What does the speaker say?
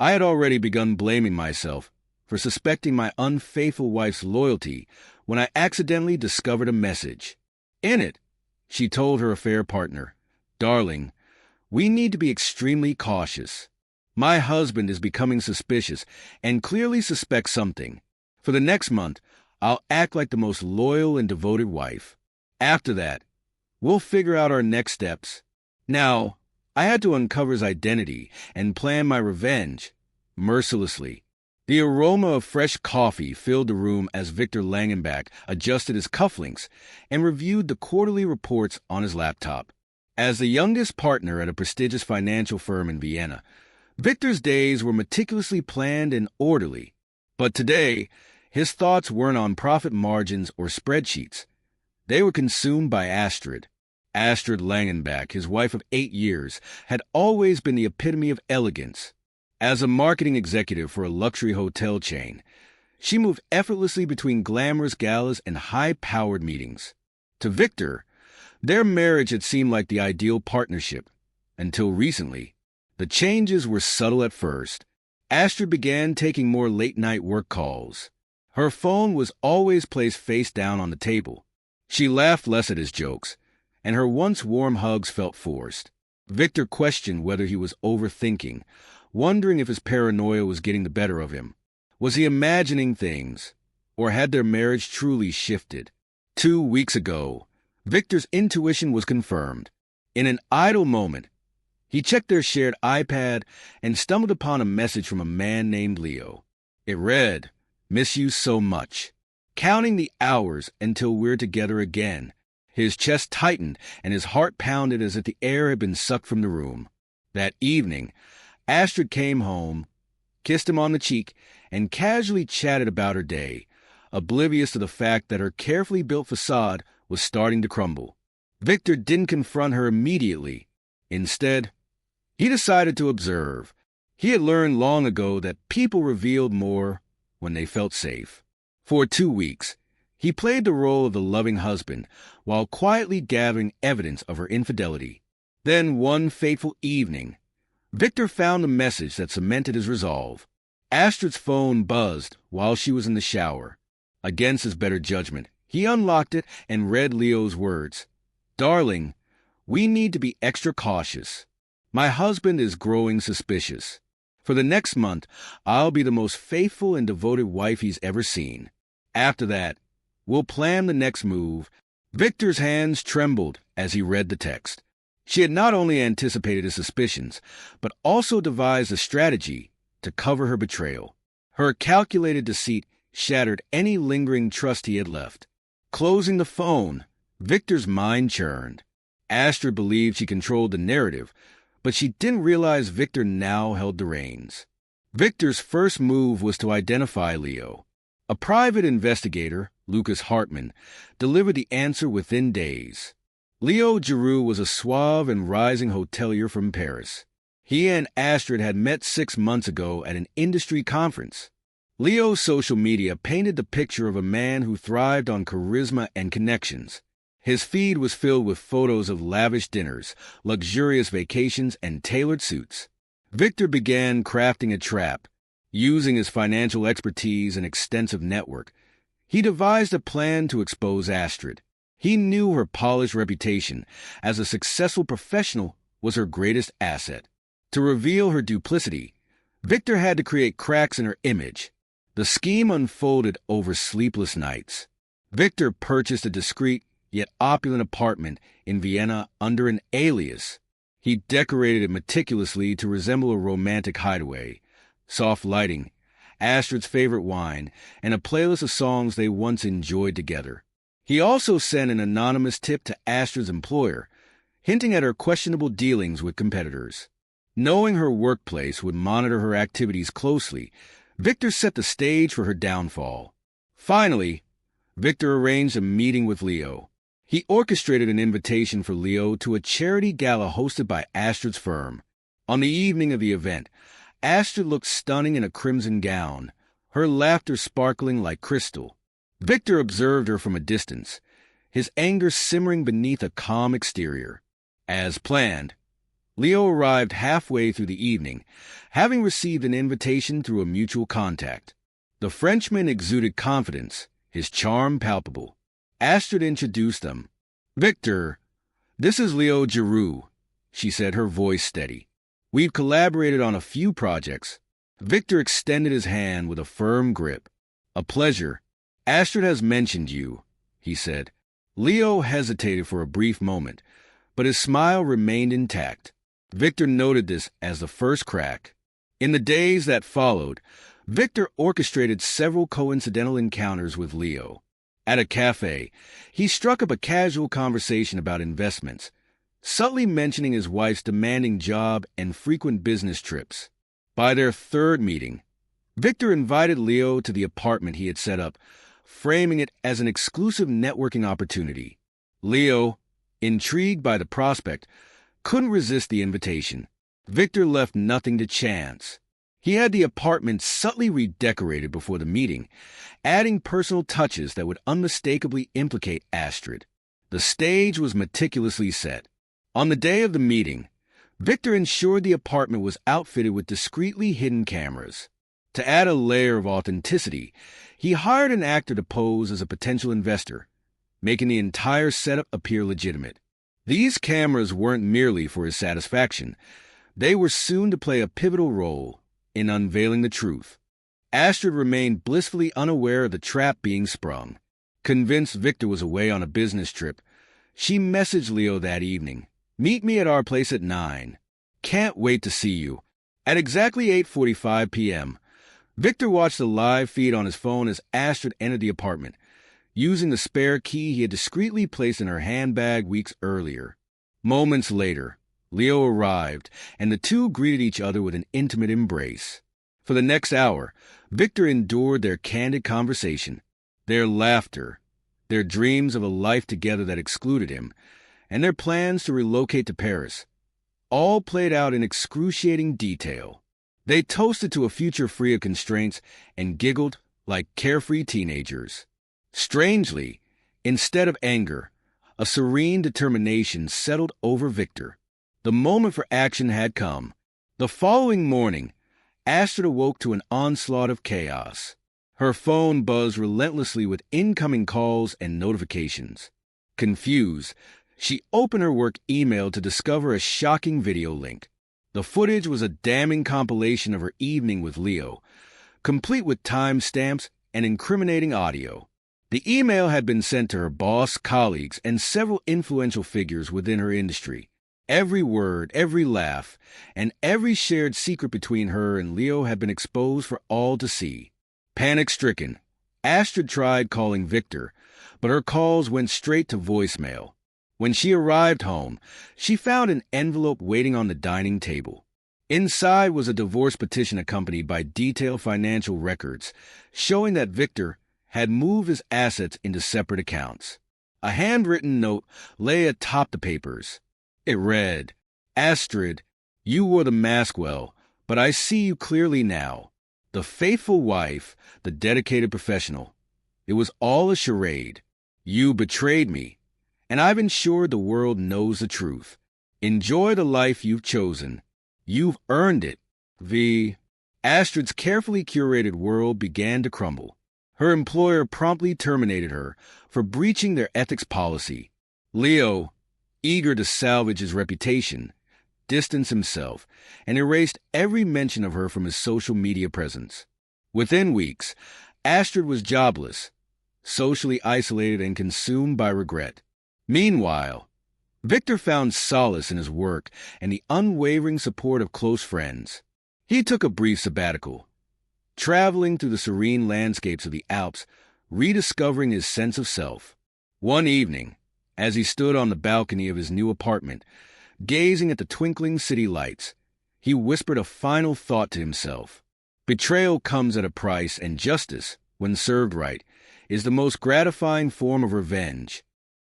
I had already begun blaming myself for suspecting my unfaithful wife's loyalty when I accidentally discovered a message. In it, she told her affair partner, "Darling, we need to be extremely cautious. My husband is becoming suspicious and clearly suspects something. For the next month, I'll act like the most loyal and devoted wife. After that, we'll figure out our next steps." Now, I had to uncover his identity and plan my revenge mercilessly. The aroma of fresh coffee filled the room as Victor Langenbach adjusted his cufflinks and reviewed the quarterly reports on his laptop. As the youngest partner at a prestigious financial firm in Vienna, Victor's days were meticulously planned and orderly. But today, his thoughts weren't on profit margins or spreadsheets. They were consumed by Astrid. Astrid Langenbach, his wife of 8 years, had always been the epitome of elegance. As a marketing executive for a luxury hotel chain, she moved effortlessly between glamorous galas and high-powered meetings. To Victor, their marriage had seemed like the ideal partnership. Until recently, the changes were subtle at first. Astrid began taking more late-night work calls. Her phone was always placed face down on the table. She laughed less at his jokes, and her once warm hugs felt forced. Victor questioned whether he was overthinking, wondering if his paranoia was getting the better of him. Was he imagining things, or had their marriage truly shifted? 2 weeks ago, Victor's intuition was confirmed. In an idle moment, he checked their shared iPad and stumbled upon a message from a man named Leo. It read, "Miss you so much. Counting the hours until we're together again." His chest tightened and his heart pounded as if the air had been sucked from the room. That evening, Astrid came home, kissed him on the cheek, and casually chatted about her day, oblivious to the fact that her carefully built facade was starting to crumble. Victor didn't confront her immediately. Instead, he decided to observe. He had learned long ago that people revealed more when they felt safe. For 2 weeks, he played the role of the loving husband while quietly gathering evidence of her infidelity. Then, one fateful evening, Victor found a message that cemented his resolve. Astrid's phone buzzed while she was in the shower. Against his better judgment, he unlocked it and read Leo's words. "Darling, we need to be extra cautious. My husband is growing suspicious. For the next month, I'll be the most faithful and devoted wife he's ever seen. After that, we'll plan the next move." Victor's hands trembled as he read the text. She had not only anticipated his suspicions, but also devised a strategy to cover her betrayal. Her calculated deceit shattered any lingering trust he had left. Closing the phone, Victor's mind churned. Astrid believed she controlled the narrative, but she didn't realize Victor now held the reins. Victor's first move was to identify Leo. A private investigator, Lucas Hartmann, delivered the answer within days. Leo Giroux was a suave and rising hotelier from Paris. He and Astrid had met 6 months ago at an industry conference. Leo's social media painted the picture of a man who thrived on charisma and connections. His feed was filled with photos of lavish dinners, luxurious vacations, and tailored suits. Victor began crafting a trap. Using his financial expertise and extensive network, he devised a plan to expose Astrid. He knew her polished reputation as a successful professional was her greatest asset. To reveal her duplicity, Victor had to create cracks in her image. The scheme unfolded over sleepless nights. Victor purchased a discreet yet opulent apartment in Vienna under an alias. He decorated it meticulously to resemble a romantic hideaway. Soft lighting, Astrid's favorite wine, and a playlist of songs they once enjoyed together. He also sent an anonymous tip to Astrid's employer, hinting at her questionable dealings with competitors. Knowing her workplace would monitor her activities closely, Victor set the stage for her downfall. Finally, Victor arranged a meeting with Leo. He orchestrated an invitation for Leo to a charity gala hosted by Astrid's firm. On the evening of the event, Astrid looked stunning in a crimson gown, her laughter sparkling like crystal. Victor observed her from a distance, his anger simmering beneath a calm exterior. As planned, Leo arrived halfway through the evening, having received an invitation through a mutual contact. The Frenchman exuded confidence, his charm palpable. Astrid introduced them. "Victor, this is Leo Giroux," she said, her voice steady. "We've collaborated on a few projects." Victor extended his hand with a firm grip. "A pleasure. Astrid has mentioned you," he said. Leo hesitated for a brief moment, but his smile remained intact. Victor noted this as the first crack. In the days that followed, Victor orchestrated several coincidental encounters with Leo. At a cafe, he struck up a casual conversation about investments, subtly mentioning his wife's demanding job and frequent business trips. By their third meeting, Victor invited Leo to the apartment he had set up, framing it as an exclusive networking opportunity. Leo, intrigued by the prospect, couldn't resist the invitation. Victor left nothing to chance. He had the apartment subtly redecorated before the meeting, adding personal touches that would unmistakably implicate Astrid. The stage was meticulously set. On the day of the meeting, Victor ensured the apartment was outfitted with discreetly hidden cameras. To add a layer of authenticity, he hired an actor to pose as a potential investor, making the entire setup appear legitimate. These cameras weren't merely for his satisfaction. They were soon to play a pivotal role in unveiling the truth. Astrid remained blissfully unaware of the trap being sprung. Convinced Victor was away on a business trip, she messaged Leo that evening. "Meet me at our place at 9. Can't wait to see you." At exactly 8:45 p.m., Victor watched the live feed on his phone as Astrid entered the apartment, using the spare key he had discreetly placed in her handbag weeks earlier. Moments later, Leo arrived, and the two greeted each other with an intimate embrace. For the next hour, Victor endured their candid conversation, their laughter, their dreams of a life together that excluded him, and their plans to relocate to Paris, all played out in excruciating detail. They toasted to a future free of constraints and giggled like carefree teenagers. Strangely, instead of anger, a serene determination settled over Victor. The moment for action had come. The following morning, Astrid awoke to an onslaught of chaos. Her phone buzzed relentlessly with incoming calls and notifications. Confused, she opened her work email to discover a shocking video link. The footage was a damning compilation of her evening with Leo, complete with timestamps and incriminating audio. The email had been sent to her boss, colleagues, and several influential figures within her industry. Every word, every laugh, and every shared secret between her and Leo had been exposed for all to see. Panic-stricken, Astrid tried calling Victor, but her calls went straight to voicemail. When she arrived home, she found an envelope waiting on the dining table. Inside was a divorce petition accompanied by detailed financial records, showing that Victor had moved his assets into separate accounts. A handwritten note lay atop the papers. It read, "Astrid, you wore the mask well, but I see you clearly now. The faithful wife, the dedicated professional. It was all a charade. You betrayed me, and I've ensured the world knows the truth. Enjoy the life you've chosen. You've earned it." Astrid's carefully curated world began to crumble. Her employer promptly terminated her for breaching their ethics policy. Leo, eager to salvage his reputation, distanced himself and erased every mention of her from his social media presence. Within weeks, Astrid was jobless, socially isolated and consumed by regret. Meanwhile, Victor found solace in his work and the unwavering support of close friends. He took a brief sabbatical, traveling through the serene landscapes of the Alps, rediscovering his sense of self. One evening, as he stood on the balcony of his new apartment, gazing at the twinkling city lights, he whispered a final thought to himself. Betrayal comes at a price, and justice, when served right, is the most gratifying form of revenge.